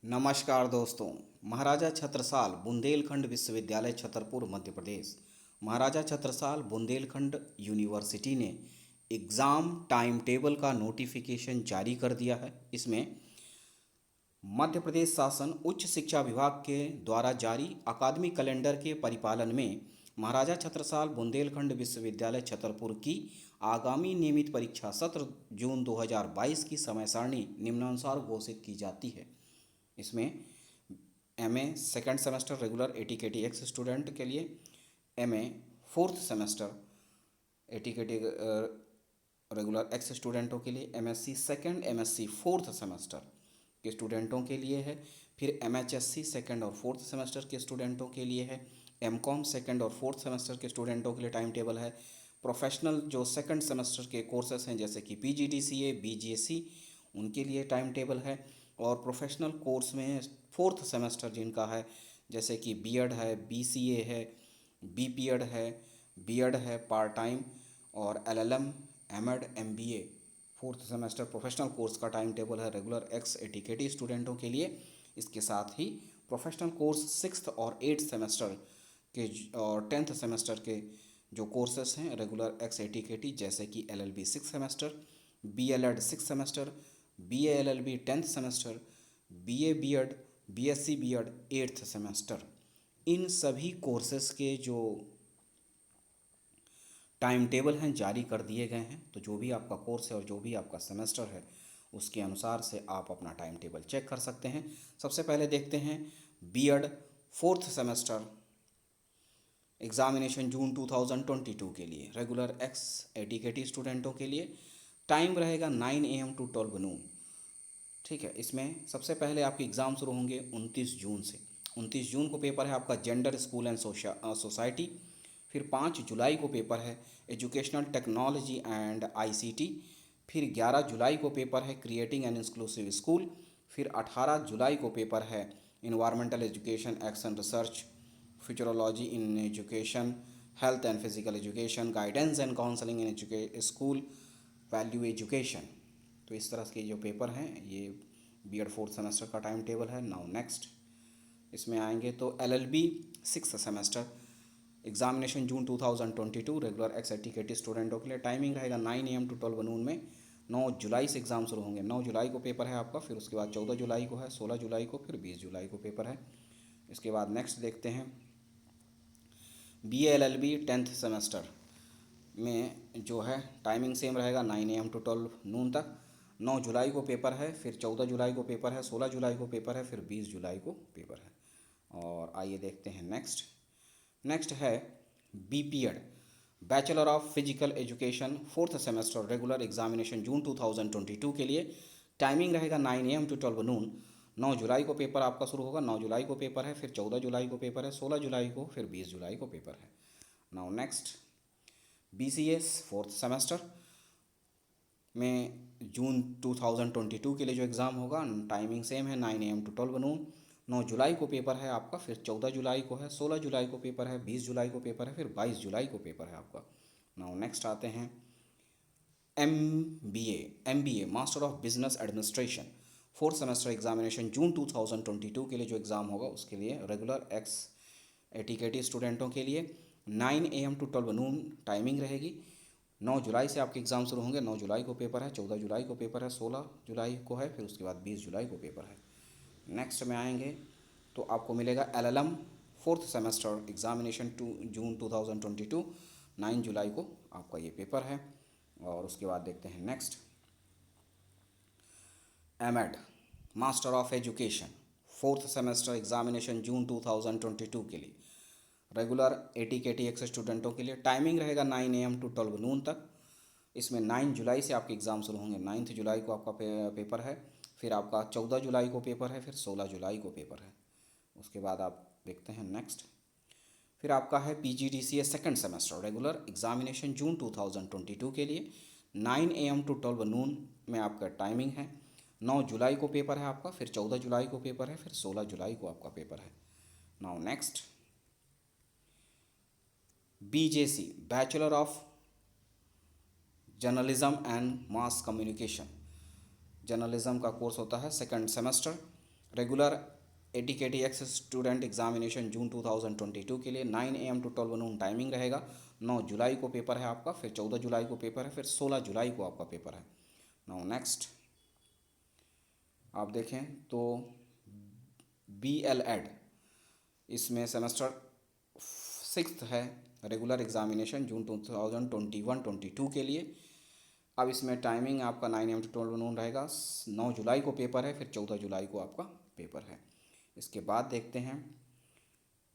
नमस्कार दोस्तों। महाराजा छत्रसाल बुंदेलखंड विश्वविद्यालय छतरपुर मध्य प्रदेश, महाराजा छत्रसाल बुंदेलखंड यूनिवर्सिटी ने एग्ज़ाम टाइम टेबल का नोटिफिकेशन जारी कर दिया है। इसमें मध्य प्रदेश शासन उच्च शिक्षा विभाग के द्वारा जारी अकादमिक कैलेंडर के परिपालन में महाराजा छत्रसाल बुंदेलखंड विश्वविद्यालय छतरपुर की आगामी नियमित परीक्षा सत्र जून 2022 की समय सारणी निम्नानुसार घोषित की जाती है। इसमें MA second semester regular ATKT ex student के लिए, MA fourth semester ATKT regular ex स्टूडेंटों के लिए, MSc second MSc fourth semester के स्टूडेंटों के लिए है। फिर एमएचएससी सेकंड और फोर्थ सेमेस्टर के स्टूडेंटों के लिए है। एमकॉम सेकंड और फोर्थ सेमेस्टर के स्टूडेंटों के लिए टाइम टेबल है। प्रोफेशनल जो सेकंड सेमेस्टर के कोर्सेज हैं जैसे कि पीजीडीसीए बीजीएससी, उनके लिए टाइम टेबल है। और प्रोफेशनल कोर्स में फोर्थ सेमेस्टर जिनका है जैसे कि बीएड है, बीसीए है, बीपीएड है, बीएड है पार्ट टाइम, और LLM, MEd, MBA fourth semester professional course का टाइम टेबल है रेगुलर एक्स एटीकेटी स्टूडेंटों के लिए। इसके साथ ही प्रोफेशनल कोर्स सिक्स्थ और एट्थ सेमेस्टर के और टेंथ सेमेस्टर के जो कोर्सेस हैं रेगुलर एक्स एटीकेटी जैसे कि LLB six semester, BLEd six semester, BA LLB tenth semester, BA BEd, BSc BEd eighth semester, इन सभी कोर्सेस के जो टाइम टेबल हैं जारी कर दिए गए हैं। तो जो भी आपका कोर्स है और जो भी आपका सेमेस्टर है उसके अनुसार से आप अपना टाइम टेबल चेक कर सकते हैं। सबसे पहले देखते हैं BEd fourth semester examination June 2022 के लिए रेगुलर एक्स एटीकेटी स्टूडेंटों के लिए टाइम रहेगा 9 AM टू 12 नून। ठीक है, इसमें सबसे पहले आपके एग्ज़ाम शुरू होंगे 29 जून से। 29 जून को पेपर है आपका जेंडर स्कूल एंड सोसाइटी। फिर 5 जुलाई को पेपर है एजुकेशनल टेक्नोलॉजी एंड आईसीटी। फिर 11 जुलाई को पेपर है क्रिएटिंग एन इंक्लूसिव स्कूल। फिर 18 जुलाई को पेपर है environmental education action research futurology in education, health and physical education, guidance and counselling in school, value education. तो इस तरह के जो पेपर हैं ये बीएड फोर्थ सेमेस्टर का टाइम टेबल है। नाउ नेक्स्ट इसमें आएंगे तो LLB six semester examination June 2022 regular ex ATKT स्टूडेंटों के लिए टाइमिंग रहेगा 9 AM टू 12 नून में। 9 जुलाई से एग्ज़ाम शुरू होंगे। 9 जुलाई को पेपर है आपका, फिर उसके बाद 14 जुलाई को है, 16 जुलाई को, फिर 20 जुलाई को पेपर है। इसके बाद नेक्स्ट देखते हैं BA-LLB टेंथ सेमेस्टर में जो है टाइमिंग सेम रहेगा 9 AM टू 12 नून तक। 9 जुलाई को पेपर है, फिर 14 जुलाई को पेपर है, 16 जुलाई को पेपर है, फिर 20 जुलाई को पेपर है। और आइए देखते हैं नेक्स्ट है BPEd bachelor of physical education fourth semester regular examination June 2022 के लिए टाइमिंग रहेगा 9 AM टू 12 नून। 9 जुलाई को पेपर आपका शुरू होगा, 9 जुलाई को पेपर है, फिर 14 जुलाई को पेपर है, 16 जुलाई को, फिर 20 जुलाई को पेपर है। Now next BCS fourth semester में जून 2022 के लिए जो एग्ज़ाम होगा टाइमिंग सेम है 9 AM टू 12 नून। 9 जुलाई को पेपर है आपका, फिर 14 जुलाई को है, 16 जुलाई को पेपर है, 20 जुलाई को पेपर है, फिर 22 जुलाई को पेपर है आपका। नाउ नेक्स्ट आते हैं MBA master of business administration fourth semester examination June 2022 के लिए जो एग्ज़ाम होगा उसके लिए रेगुलर एक्स एटीकेटी स्टूडेंटों के लिए 9 AM टू 12 नून टाइमिंग रहेगी। 9 जुलाई से आपके एग्ज़ाम शुरू होंगे। 9 जुलाई को पेपर है, 14 जुलाई को पेपर है, 16 जुलाई को है, फिर उसके बाद 20 जुलाई को पेपर है। नेक्स्ट में आएंगे तो आपको मिलेगा LLM fourth semester examination June 2022 9 जुलाई को आपका ये पेपर है। और उसके बाद देखते हैं next MEd master of education fourth semester examination June 2022 के लिए रेगुलर एटीकेटी एक्स स्टूडेंटों के लिए टाइमिंग रहेगा 9 AM टू 12 नून तक। इसमें 9 जुलाई से आपके एग्ज़ाम शुरू होंगे। 9 जुलाई को आपका पेपर है, फिर आपका 14 जुलाई को पेपर है, फिर 16 जुलाई को पेपर है। उसके बाद आप देखते हैं नेक्स्ट फिर आपका है PGDCA second semester regular examination June 2022 के लिए 9 AM टू 12 नून में आपका टाइमिंग है। 9 जुलाई को पेपर है आपका, फिर 14 जुलाई को पेपर है, फिर 16 जुलाई को आपका पेपर है। Now next BJC bachelor of journalism and mass communication journalism का कोर्स होता है second semester regular ATKT ex student examination June 2022 के लिए 9 AM टू 12 नून टाइमिंग रहेगा। 9 जुलाई को पेपर है आपका, फिर 14 जुलाई को पेपर है, फिर 16 जुलाई को आपका पेपर है। नाउ नेक्स्ट आप देखें तो BLED, इसमें सेमेस्टर 6 है, रेगुलर एग्जामिनेशन जून 2021-22 के लिए। अब इसमें टाइमिंग आपका 9 AM टू 12 नून रहेगा। 9 जुलाई को पेपर है, फिर 14 जुलाई को आपका पेपर है। इसके बाद देखते हैं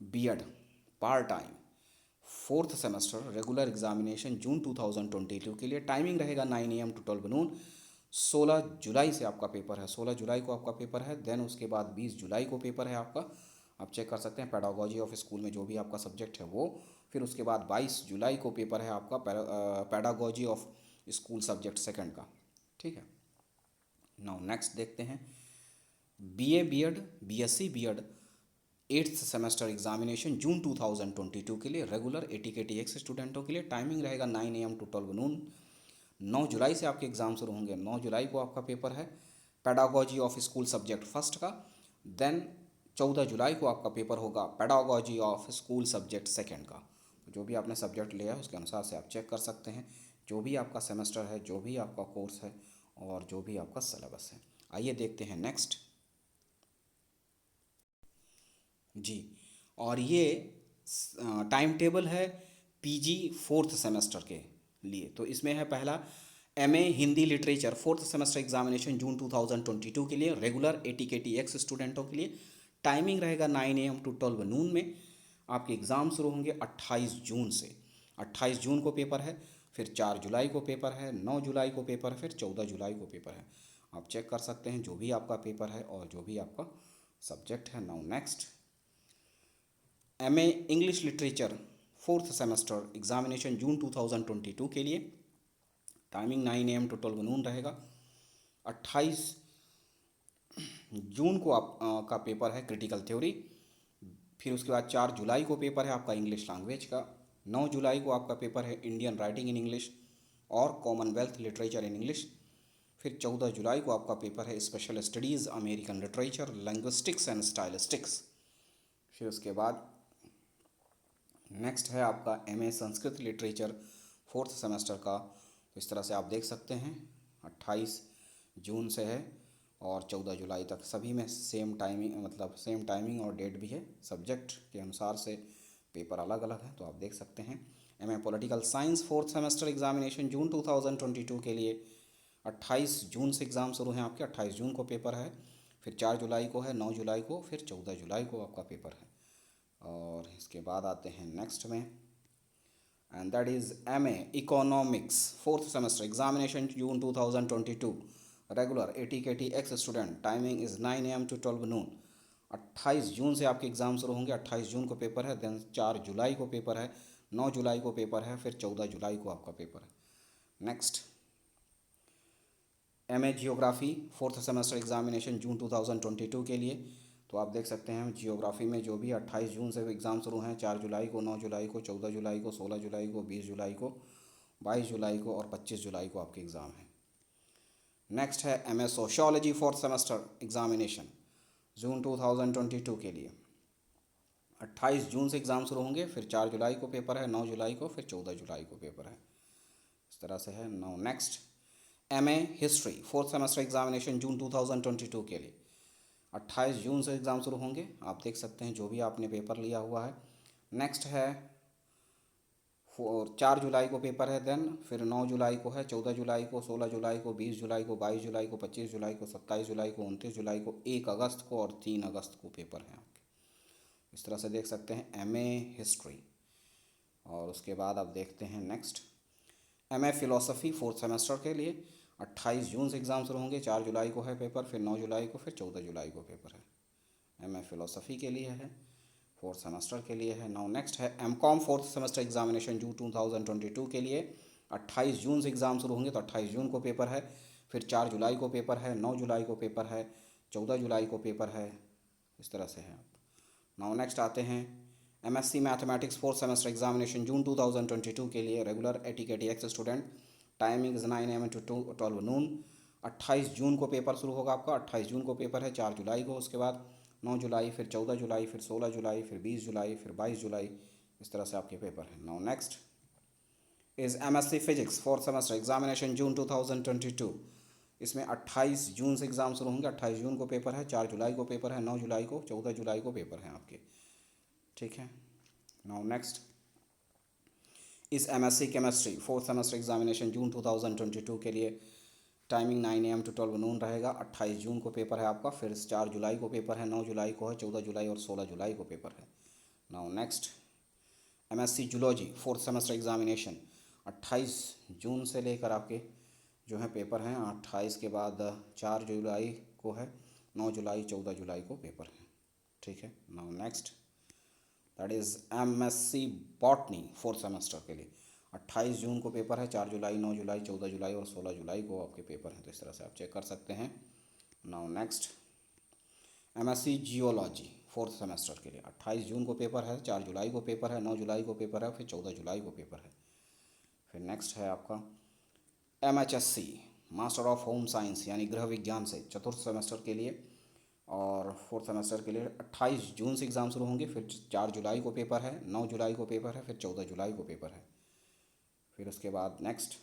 B.Ed part time 4th semester regular examination June 2022 के लिए। टाइमिंग रहेगा 9 AM टू 12 नून। 16 जुलाई से आपका पेपर है, 16 जुलाई को आपका पेपर है। देन उसके बाद 20 जुलाई को पेपर है आपका। आप चेक कर सकते हैं पेडागोजी ऑफ स्कूल में जो भी आपका सब्जेक्ट है वो। फिर उसके बाद 22 जुलाई को पेपर है आपका pedagogy of school subject second का। ठीक है। नाउ नेक्स्ट देखते हैं BA B.Ed BSc B.Ed 8th semester examination June 2022 के लिए रेगुलर ATKT एक्स स्टूडेंटों के लिए। टाइमिंग रहेगा 9 AM टू 12 नून। 9 जुलाई से आपके एग्ज़ाम शुरू होंगे। 9 जुलाई को आपका पेपर है pedagogy of school subject first का। देन 14 जुलाई को आपका पेपर होगा pedagogy of school subject second का। जो भी आपने सब्जेक्ट लिया है उसके अनुसार से आप चेक कर सकते हैं जो भी आपका सेमेस्टर है, जो भी आपका कोर्स है और जो भी आपका सिलेबस है। आइए देखते हैं नेक्स्ट जी। और ये टाइम टेबल है PG 4th सेमेस्टर के लिए। तो इसमें है पहला MA Hindi literature 4th semester examination June 2022 के लिए रेगुलर ATKT एक्स स्टूडेंटों के लिए। टाइमिंग रहेगा 9 AM टू 12 नून में। आपके एग्ज़ाम शुरू होंगे 28 जून से। 28 जून को पेपर है, फिर 4 जुलाई को पेपर है, 9 जुलाई को पेपर है, फिर 14 जुलाई को पेपर है। आप चेक कर सकते हैं जो भी आपका पेपर है और जो भी आपका सब्जेक्ट है। Now next MA English literature 4th semester examination June 2022 के लिए। टाइमिंग 9 AM टू 12 नून रहेगा। 28 जून को आप का पेपर है क्रिटिकल थ्योरी। फिर उसके बाद 4 जुलाई को पेपर है आपका इंग्लिश लैंग्वेज का। 9 जुलाई को आपका पेपर है इंडियन राइटिंग इन इंग्लिश और कॉमनवेल्थ लिटरेचर इन इंग्लिश। फिर 14 जुलाई को आपका पेपर है special studies American literature linguistics and stylistics. फिर उसके बाद नेक्स्ट है आपका MA Sanskrit literature 4th semester का। तो इस तरह से आप देख सकते हैं 28 जून से है और 14 जुलाई तक। सभी में सेम टाइमिंग, मतलब सेम टाइमिंग और डेट भी है। सब्जेक्ट के अनुसार से पेपर अलग अलग है, तो आप देख सकते हैं। MA political science 4th semester examination June 2022 के लिए। 28 जून से एग्ज़ाम शुरू हैं आपके। 28 जून को पेपर है, फिर 4 जुलाई को है, 9 जुलाई को, फिर 14 जुलाई को आपका पेपर है। और इसके बाद आते हैं नेक्स्ट में, and that is MA economics 4th semester examination June 2022 regular ATKT ex student. Timing is 9 AM to 12 noon. 28 जून से आपके एग्ज़ाम शुरू होंगे। 28 जून को पेपर है, देन 4 जुलाई को पेपर है, 9 जुलाई को पेपर है, फिर 14 जुलाई को आपका पेपर है। Next MA geography 4th semester examination June 2022 के लिए। तो आप देख सकते हैं जियोग्राफी में जो भी 28 जून से एग्ज़ाम शुरू हैं, 4 जुलाई को, 9 जुलाई को, 14 जुलाई को, 16 जुलाई को, 20 जुलाई को, 22 जुलाई को और 25 जुलाई को आपके एग्ज़ाम हैं। नेक्स्ट है MA sociology 4th semester examination June 2022 के लिए। 28 जून से एग्ज़ाम शुरू होंगे, फिर 4 जुलाई को पेपर है, 9 जुलाई को, फिर 14 जुलाई को पेपर है। इस तरह से है। Now next MA history 4th semester examination June 2022 के लिए। 28 जून से एग्ज़ाम शुरू होंगे। आप देख सकते हैं जो भी आपने पेपर लिया हुआ है। नेक्स्ट है 4 जुलाई को पेपर है, देन फिर 9 जुलाई को है, 14 जुलाई को, 16 जुलाई को, 20 जुलाई को, 22 जुलाई को, 25 जुलाई को, 27 जुलाई को, 29 जुलाई को, 1 अगस्त को और 3 अगस्त को पेपर हैं आपके। इस तरह से देख सकते हैं MA हिस्ट्री। और उसके बाद आप देखते हैं next MA philosophy 4th semester के लिए। 28 जून से एग्ज़ाम शुरू होंगे। 4 जुलाई को है पेपर, फिर 9 जुलाई को, फिर 14 जुलाई को पेपर है। MA फ़िलोसफ़ी के लिए है, 4th सेमेस्टर के लिए है। नाउ नेक्स्ट है MCOM 4th semester examination June 2022 के लिए। 28 जून से एग्ज़ाम शुरू होंगे, तो 28 जून को पेपर है, फिर 4 जुलाई को पेपर है, 9 जुलाई को पेपर है, 14 जुलाई को पेपर है। इस तरह से है। नाउ नेक्स्ट आते हैं MSc mathematics 4th semester examination June 2022 के लिए regular ATKT ex student. Timing is 9 AM to 12 noon. 28 June को पेपर शुरू होगा आपका, 28 जून को पेपर है, 4 जुलाई को, उसके बाद 9 जुलाई, फिर 14 जुलाई, फिर 16 जुलाई, फिर 20 जुलाई, फिर 22 जुलाई, इस तरह से आपके पेपर हैं। Now next is MSc physics fourth semester examination June 2022। इसमें 28 जून से एग्ज़ाम शुरू होंगे, 28 जून को पेपर है, 4 जुलाई को पेपर है, 9 जुलाई को, 14 जुलाई को पेपर हैं आपके, ठीक है। Now next is MSc chemistry fourth semester examination June 2022 के लिए टाइमिंग 9 AM to 12 नून रहेगा। 28 जून को पेपर है आपका, फिर 4 जुलाई को पेपर है, 9 जुलाई को है, 14 जुलाई और 16 जुलाई को पेपर है। Now next MSc zoology fourth semester examination 28 जून से लेकर आपके जो है पेपर हैं, 28 के बाद 4 जुलाई को है, 9 जुलाई, 14 जुलाई को पेपर है, ठीक है। Now next that is MSc botany fourth semester के लिए 28 जून को पेपर है, 4 जुलाई, 9 जुलाई, 14 जुलाई और 16 जुलाई को आपके पेपर हैं, तो इस तरह से आप चेक कर सकते हैं। Now next MSc geology fourth semester के लिए 28 जून को पेपर है, 4 जुलाई को पेपर है, 9 जुलाई को पेपर है, फिर 14 जुलाई को पेपर है। फिर नेक्स्ट है आपका MHSC master of home science यानी गृह विज्ञान से चतुर्थ सेमेस्टर के लिए और फोर्थ सेमेस्टर के लिए 28 जून से एग्ज़ाम शुरू होंगे, फिर 4 जुलाई को पेपर है, 9 जुलाई को पेपर है, फिर 14 जुलाई को पेपर है। फिर उसके बाद नेक्स्ट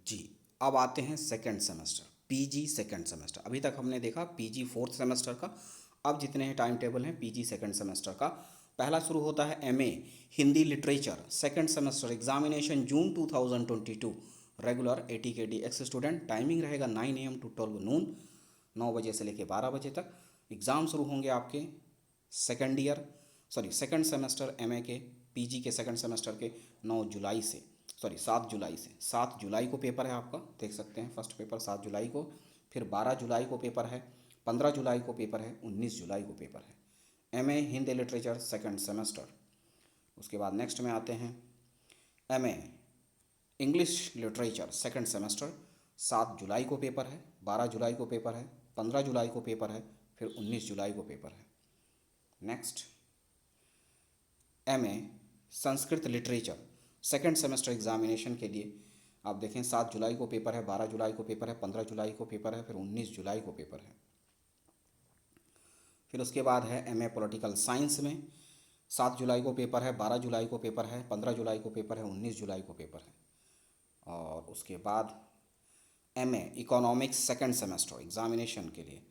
जी अब आते हैं second semester PG second semester. अभी तक हमने देखा PG फोर्थ सेमेस्टर का, अब जितने हैं टाइम टेबल हैं PG सेकंड सेमेस्टर का। पहला शुरू होता है MA Hindi literature second semester examination June 2022 regular ATKT ex student. Timing रहेगा 9 AM to 12 नून, 9 बजे से लेकर 12 बजे तक। एग्ज़ाम शुरू होंगे आपके सेकंड सेमेस्टर MA के PG के सेकंड सेमेस्टर के 7 जुलाई से। 7 जुलाई को पेपर है आपका, देख सकते हैं फर्स्ट पेपर 7 जुलाई को, फिर 12 जुलाई को पेपर है, 15 जुलाई को पेपर है, 19 जुलाई को पेपर है। MA Hindi literature second semester. उसके बाद नेक्स्ट में आते हैं MA English literature second semester. 7 जुलाई को पेपर है, 12 जुलाई को पेपर है, 15 जुलाई को पेपर है, फिर 19 जुलाई को पेपर है। Next MA Sanskrit literature second semester examination के लिए आप देखें 7 जुलाई को पेपर है, 12 जुलाई को पेपर है, 15 जुलाई को पेपर है, फिर 19 जुलाई को पेपर है। फिर उसके बाद है MA पॉलिटिकल साइंस में 7 जुलाई को पेपर है, 12 जुलाई को पेपर है, 15 जुलाई को पेपर है, 19 जुलाई को पेपर है। और उसके बाद MA economics second semester examination के लिए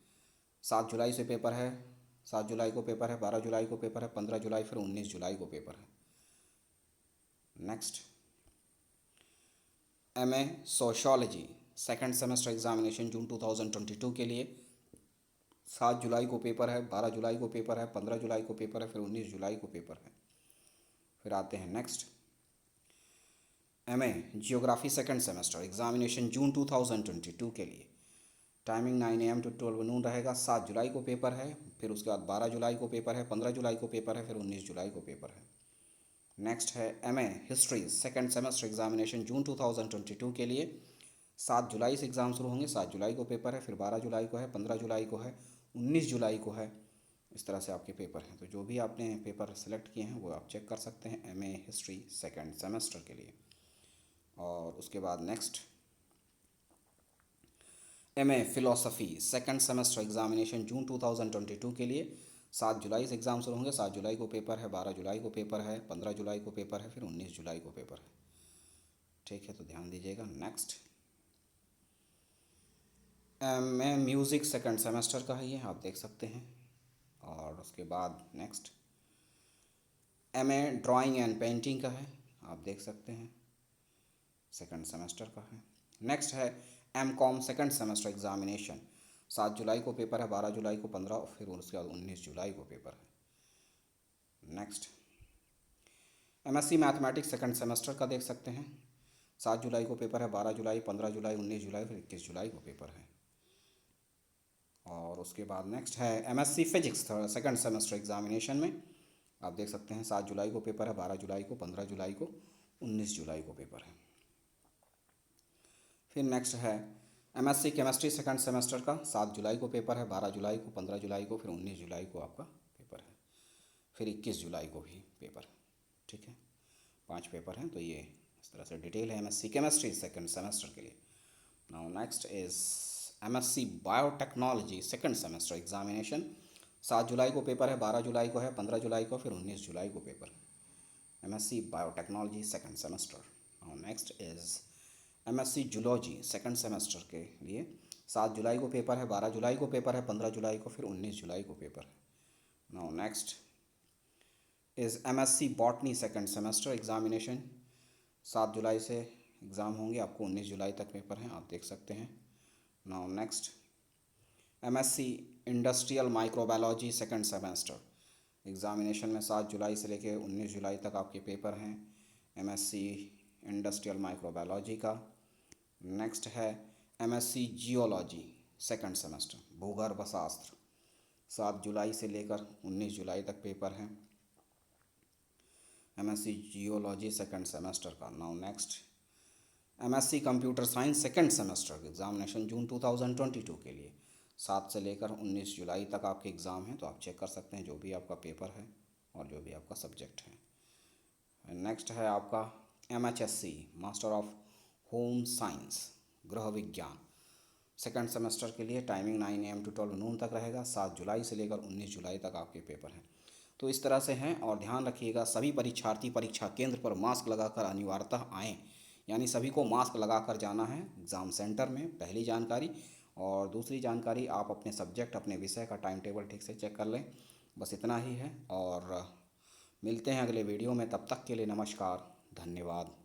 7 जुलाई से पेपर है, 7 जुलाई को पेपर है, 12 जुलाई को पेपर है, 15 जुलाई, फिर 19 जुलाई को पेपर है। Next MA sociology second semester examination June 2022 के लिए 7 जुलाई को पेपर है, 12 जुलाई को पेपर है, 15 जुलाई को पेपर है, फिर 19 जुलाई को पेपर है। फिर आते हैं next MA geography second semester examination June 2022 के लिए टाइमिंग 9 AM to 12 नून रहेगा। 7 जुलाई को पेपर है, फिर उसके बाद 12 जुलाई को पेपर है, 15 जुलाई को पेपर है, फिर 19 जुलाई को पेपर है। नेक्स्ट है MA history second semester examination June 2022 के लिए 7 जुलाई से एग्ज़ाम शुरू होंगे, 7 जुलाई को पेपर है, फिर 12 जुलाई को है, 15 जुलाई को है, 19 जुलाई को है। इस तरह से आपके पेपर हैं, तो जो भी आपने पेपर सेलेक्ट किए हैं वो आप चेक कर सकते हैं MA हिस्ट्री सेकंड सेमेस्टर के लिए। और उसके बाद next MA philosophy second semester examination June 2022 के लिए 7 जुलाई से एग्ज़ाम शुरू होंगे, 7 जुलाई को पेपर है, 12 जुलाई को पेपर है, 15 जुलाई को पेपर है, फिर 19 जुलाई को पेपर है, ठीक है, तो ध्यान दीजिएगा। Next MA music second semester का है, ये आप देख सकते हैं। और उसके बाद next MA drawing and painting का है, आप देख सकते हैं, सेकंड सेमेस्टर का है। नेक्स्ट है MCOM सेकंड सेमेस्टर एग्जामिनेशन 7 जुलाई को पेपर है, 12 जुलाई को, 15, फिर उसके बाद 19 जुलाई को पेपर है। Next MSc mathematics second semester का देख सकते हैं, 7 जुलाई को पेपर है, 12 जुलाई, 15 जुलाई, 19 जुलाई, फिर 21 जुलाई को पेपर है। और उसके बाद नेक्स्ट है MSc physics second semester examination में आप देख सकते हैं 7 जुलाई को पेपर है, 12 जुलाई को, 15 जुलाई को, 19 जुलाई को पेपर है। फिर नेक्स्ट है MSc केमिस्ट्री सेकंड सेमेस्टर का 7 जुलाई को पेपर है, 12 जुलाई को, 15 जुलाई को, फिर 19 जुलाई को आपका पेपर है, फिर 21 जुलाई को भी पेपर है, ठीक है, 5 पेपर हैं, तो ये इस तरह से डिटेल है एमएससी केमिस्ट्री सेकंड सेमेस्टर के लिए। Now next is MSc biotechnology second semester examination. 7 जुलाई को पेपर है, 12 जुलाई को है, 15 जुलाई को, फिर 19 जुलाई को पेपर है। MSc biotechnology second semester. Now next is MSc zoology second semester के लिए 7 जुलाई को पेपर है, 12 जुलाई को पेपर है, 15 जुलाई को, फिर 19 जुलाई को पेपर है। Now next is MSc botany second semester examination. 7 जुलाई से एग्ज़ाम होंगे, आपको 19 जुलाई तक पेपर हैं, आप देख सकते हैं। Now next MSc industrial microbiology second semester examination में 7 जुलाई से लेकर 19 जुलाई तक आपके पेपर हैं एमएससी इंडस्ट्रियल माइक्रोबायोलॉजी का। नेक्स्ट है एमएससी जियोलॉजी सेकंड सेमेस्टर भूगर्भ शास्त्र, 7 जुलाई से लेकर 19 जुलाई तक पेपर हैं एमएससी जियोलॉजी सेकंड सेमेस्टर का। Now next MSc computer science second semester examination June 2022 के लिए 7 से लेकर 19 जुलाई तक आपके एग्ज़ाम हैं, तो आप चेक कर सकते हैं जो भी आपका पेपर है और जो भी आपका सब्जेक्ट है। नेक्स्ट है आपका MHSc master of home science गृह विज्ञान सेकंड सेमेस्टर के लिए टाइमिंग 9 AM to 12 noon तक रहेगा। 7 जुलाई से लेकर 19 जुलाई तक आपके पेपर हैं। तो इस तरह से हैं, और ध्यान रखिएगा सभी परीक्षार्थी परीक्षा केंद्र पर मास्क लगाकर अनिवार्यतः आएँ, यानी सभी को मास्क लगाकर जाना है एग्ज़ाम सेंटर में, पहली जानकारी। और दूसरी जानकारी, आप अपने सब्जेक्ट अपने विषय का टाइम टेबल ठीक से चेक कर लें। बस इतना ही है, और मिलते हैं अगले वीडियो में। तब तक के लिए नमस्कार, धन्यवाद।